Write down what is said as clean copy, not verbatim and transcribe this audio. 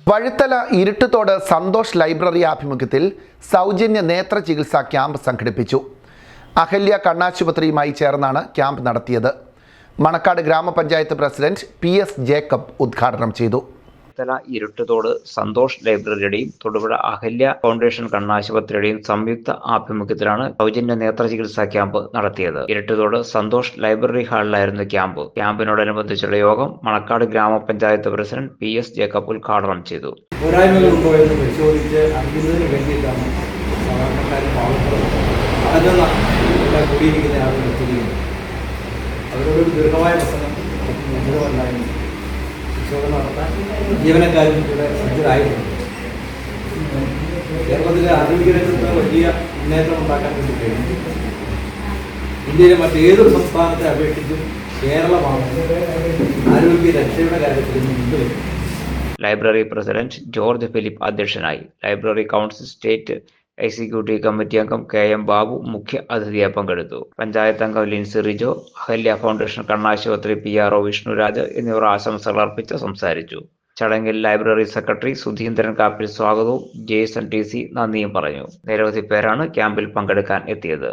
വഴുത്തല ഇരുട്ടുതോട് Santhosh library ആഭിമുഖ്യത്തിൽ സൗജന്യ നേത്ര ചികിത്സാ ക്യാമ്പ് സംഘടിപ്പിച്ചു. അഹല്യ കണ്ണാശുപത്രിയുമായി ചേർന്നാണ് ക്യാമ്പ് നടത്തിയത്. മണക്കാട് ഗ്രാമപഞ്ചായത്ത് പ്രസിഡന്റ് PS ജേക്കബ് ഉദ്ഘാടനം ചെയ്തു. വഴുത്തല ഇരുട്ടുതോട് സന്തോഷ് ലൈബ്രറിയുടെയും തൊടുപുഴ അഹല്യ ഫൗണ്ടേഷൻ കണ്ണാശുപത്രിയുടെയും സംയുക്ത ആഭിമുഖ്യത്തിലാണ് സൗജന്യ നേത്ര ചികിത്സാ ക്യാമ്പ് നടത്തിയത്. ഇരുട്ടുതോട് സന്തോഷ് ലൈബ്രറി ഹാളിലായിരുന്നു ക്യാമ്പ്. ക്യാമ്പിനോടനുബന്ധിച്ചുള്ള യോഗം മണക്കാട് ഗ്രാമപഞ്ചായത്ത് പ്രസിഡന്റ് PS ജേക്കബ് ഉദ്ഘാടനം ചെയ്തു. പോരായ്മകളുണ്ടോ എന്ന് പരിശോധിച്ച് അറിയുന്നതിന് വേണ്ടിയിട്ടാണ് സാധാരണക്കാരും കൂടിയിരിക്കുന്ന ആളുകൾ എത്തിയിരിക്കുന്നത്. അവരോടൊരു ദീർഘമായ പ്രസംഗം ഉചിതമല്ലായിരുന്നു. പരിശോധന നടത്താൻ ജീവനക്കാരും ഇവിടെ സജ്ജരായിട്ടുണ്ട്. കേരളത്തിലെ ആരോഗ്യരംഗത്ത് വലിയ മുന്നേറ്റം ഉണ്ടാക്കാൻ വേണ്ടി കഴിഞ്ഞു. ഇന്ത്യയിലെ മറ്റേതൊരു സംസ്ഥാനത്തെ അപേക്ഷിച്ചും കേരളമാണ് ആരോഗ്യ രക്ഷയുടെ കാര്യത്തിൽ മുൻപിൽ. ലൈബ്രറി പ്രസിഡന്റ് ജോർജ് ഫിലിപ്പ് അധ്യക്ഷനായി. Library council state executive committee അംഗം KM ബാബു മുഖ്യ അതിഥിയായി പങ്കെടുത്തു. പഞ്ചായത്ത് അംഗം ലിൻസി റിജോ, അഹല്യ ഫൗണ്ടേഷൻ കണ്ണാശുപത്രി PRO വിഷ്ണുരാജ് എന്നിവർ ആശംസകൾ അർപ്പിച്ച് സംസാരിച്ചു. ചടങ്ങിൽ ലൈബ്രറി സെക്രട്ടറി സുധീന്ദ്രൻ കാപ്പിൽ സ്വാഗതവും ജേസൺ TC നന്ദിയും പറഞ്ഞു. നിരവധി പേരാണ് ക്യാമ്പിൽ പങ്കെടുക്കാൻ എത്തിയത്.